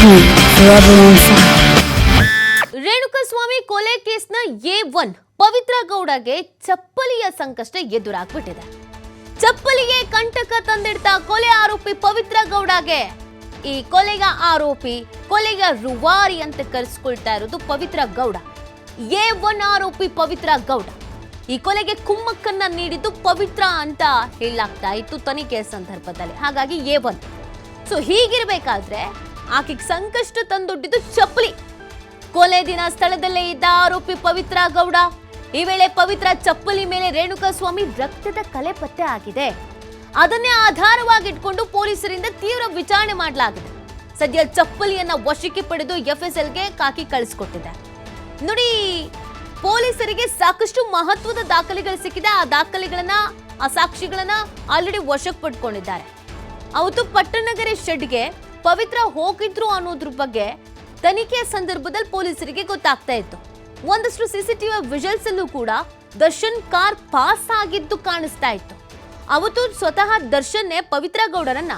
me forever on fire. Renukaswamy ಕೊಲೆ ಕೇಸ್ನ A1 ಪವಿತ್ರ ಗೌಡಗೆ ಚಪ್ಪಲಿಯ ಸಂಕಷ್ಟ ಎದುರಾಗ್ಬಿಟ್ಟಿದೆ. ಚಪ್ಪಲಿಗೆ ಕಂಟಕ ತಂದಿಡ್ತಾ ಕೊಲೆ ಆರೋಪಿ ಪವಿತ್ರ ಗೌಡಗೆ ಈ ಕೊಲೆಗ ಆರೋಪಿ ಕೊಲೆಗ ರೂವಾರಿ ಅಂತ ಕರೆಸ್ಕೊಳ್ತಾ ಇರೋದು ಪವಿತ್ರ ಗೌಡ. A1 ಆರೋಪಿ ಪವಿತ್ರ ಗೌಡ. ಈ ಕೊಲೆಗೆ ಕುಮ್ಮಕ್ಕನ್ನ ನೀಡಿದ್ದು ಪವಿತ್ರ ಅಂತ ಹೇಳಲಾಗ್ತಾ ಇತ್ತು ತನಿಖೆ ಸಂದರ್ಭದಲ್ಲಿ. ಹಾಗಾಗಿ A1. ಸೊ ಹೀಗಿರ್ಬೇಕಾದ್ರೆ ಆಕೆಗೆ ಸಂಕಷ್ಟ ತಂದೊಡ್ಡಿದ್ದು ಚಪ್ಪಲಿ. ಕೊಲೆ ದಿನ ಸ್ಥಳದಲ್ಲೇ ಇದ್ದ ಆರೋಪಿ ಪವಿತ್ರ ಗೌಡ. ಈ ವೇಳೆ ಪವಿತ್ರ ಚಪ್ಪಲಿ ಮೇಲೆ ರೇಣುಕಾಸ್ವಾಮಿ ರಕ್ತದ ಕಲೆ ಪತ್ತೆ ಆಗಿದೆ. ಅದನ್ನೇ ಆಧಾರವಾಗಿಟ್ಕೊಂಡು ಪೊಲೀಸರಿಂದ ತೀವ್ರ ವಿಚಾರಣೆ ಮಾಡಲಾಗಿದೆ. ಸದ್ಯ ಚಪ್ಪಲಿಯನ್ನ ವಶಕ್ಕೆ ಪಡೆದು FSLಗೆ ಕಾಕಿ ಕಳಿಸಿಕೊಟ್ಟಿದೆ. ನೋಡಿ, ಪೊಲೀಸರಿಗೆ ಸಾಕಷ್ಟು ಮಹತ್ವದ ದಾಖಲೆಗಳು ಸಿಕ್ಕಿದೆ. ಆ ದಾಖಲೆಗಳನ್ನ, ಆ ಸಾಕ್ಷಿಗಳನ್ನ ಆಲ್ರೆಡಿ ವಶಕ್ಕೆ ಪಡ್ಕೊಂಡಿದ್ದಾರೆ. ಅವತ್ತು ಪಟ್ಟಣಗೆರೆ ಶೆಡ್ಗೆ ಪವಿತ್ರ ಹೋಗಿದ್ರು ಅನ್ನೋದ್ರ ಬಗ್ಗೆ ತನಿಖೆ ಸಂದರ್ಭದಲ್ಲಿ ಪೊಲೀಸರಿಗೆ ಗೊತ್ತಾಗ್ತಾ ಇತ್ತು. ಒಂದಷ್ಟು CCTV ವಿಜುವಲ್ಸ್ ಅಲ್ಲೂ ಕೂಡ ದರ್ಶನ್ ಕಾರ್ ಪಾಸ್ ಆಗಿದ್ದು ಕಾಣಿಸ್ತಾ ಇತ್ತು. ಅವತ್ತು ಸ್ವತಃ ದರ್ಶನ್ನೇ ಪವಿತ್ರ ಗೌಡರನ್ನ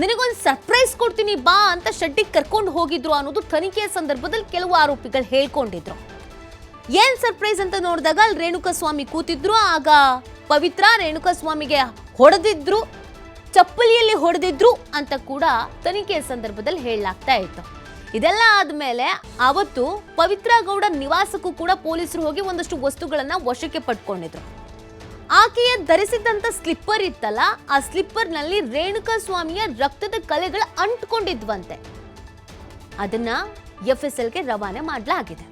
ನಿನಗೊಂದು ಸರ್ಪ್ರೈಸ್ ಕೊಡ್ತೀನಿ ಬಾ ಅಂತ ಶೆಡ್ಡಿಗೆ ಕರ್ಕೊಂಡು ಹೋಗಿದ್ರು ಅನ್ನೋದು ತನಿಖೆಯ ಸಂದರ್ಭದಲ್ಲಿ ಕೆಲವು ಆರೋಪಿಗಳು ಹೇಳ್ಕೊಂಡಿದ್ರು. ಏನ್ ಸರ್ಪ್ರೈಸ್ ಅಂತ ನೋಡಿದಾಗ ಅಲ್ಲಿ ರೇಣುಕಾಸ್ವಾಮಿ ಕೂತಿದ್ರು. ಆಗ ಪವಿತ್ರ ರೇಣುಕಾಸ್ವಾಮಿಗೆ ಹೊಡೆದಿದ್ರು, ಚಪ್ಪಲಿಯಲ್ಲಿ ಹೊಡೆದಿದ್ರು ಅಂತ ಕೂಡ ತನಿಖೆಯ ಸಂದರ್ಭದಲ್ಲಿ ಹೇಳಲಾಗ್ತಾ ಇತ್ತು. ಇದೆಲ್ಲ ಆದ್ಮೇಲೆ ಅವತ್ತು ಪವಿತ್ರ ಗೌಡ ನಿವಾಸಕ್ಕೂ ಕೂಡ ಪೊಲೀಸರು ಹೋಗಿ ಒಂದಷ್ಟು ವಸ್ತುಗಳನ್ನ ವಶಕ್ಕೆ ಪಡ್ಕೊಂಡಿದ್ರು. ಆಕೆಯ ಧರಿಸಿದಂತ ಸ್ಲಿಪ್ಪರ್ ಇತ್ತಲ್ಲ, ಆ ಸ್ಲಿಪ್ಪರ್ ನಲ್ಲಿ ರೇಣುಕಾಸ್ವಾಮಿಯ ರಕ್ತದ ಕಲೆಗಳು ಅಂಟ್ಕೊಂಡಿದ್ವಂತೆ. ಅದನ್ನ FSLಗೆ ರವಾನೆ ಮಾಡಲಾಗಿದೆ.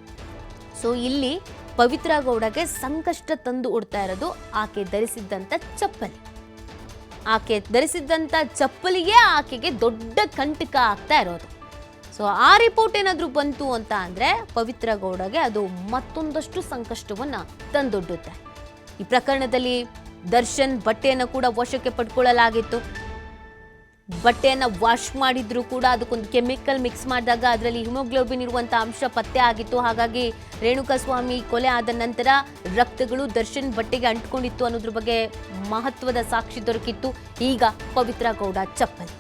ಸೊ ಇಲ್ಲಿ ಪವಿತ್ರ ಗೌಡಗೆ ಸಂಕಷ್ಟ ತಂದು ಉಡ್ತಾ ಇರೋದು ಆಕೆ ಧರಿಸಿದ್ದಂತ ಚಪ್ಪಲಿ. ಆಕೆ ಧರಿಸಿದ್ದಂತ ಚಪ್ಪಲಿಗೆ ಆಕೆಗೆ ದೊಡ್ಡ ಕಂಟಕ ಆಗ್ತಾ ಇರೋದು. ಸೊ ಆ ರಿಪೋರ್ಟ್ ಏನಾದ್ರೂ ಬಂತು ಅಂತ ಅಂದ್ರೆ ಪವಿತ್ರ ಗೌಡಗೆ ಅದು ಮತ್ತೊಂದಷ್ಟು ಸಂಕಷ್ಟವನ್ನ ತಂದೊಡ್ಡುತ್ತೆ. ಈ ಪ್ರಕರಣದಲ್ಲಿ ದರ್ಶನ್ ಬಟ್ಟೆಯನ್ನ ಕೂಡ ವಶಕ್ಕೆ ಪಡ್ಕೊಳ್ಳಲಾಗಿತ್ತು. ಬಟ್ಟೆಯನ್ನ ವಾಶ್ ಮಾಡಿದ್ರು ಕೂಡ ಅದಕ್ಕೊಂದು ಕೆಮಿಕಲ್ ಮಿಕ್ಸ್ ಮಾಡಿದಾಗ ಅದರಲ್ಲಿ ಹಿಮೋಗ್ಲೋಬಿನ್ ಇರುವಂತ ಅಂಶ ಪತ್ತೆ ಆಗಿತ್ತು. ಹಾಗಾಗಿ ರೇಣುಕಾಸ್ವಾಮಿ ಕೊಲೆ ಆದ ನಂತರ ರಕ್ತಗಳು ದರ್ಶನ್ ಬಟ್ಟೆಗೆ ಅಂಟ್ಕೊಂಡಿತ್ತು ಅನ್ನೋದ್ರ ಬಗ್ಗೆ ಮಹತ್ವದ ಸಾಕ್ಷಿ ದೊರಕಿತ್ತು. ಈಗ ಪವಿತ್ರ ಗೌಡ ಚಪ್ಪಲಿ.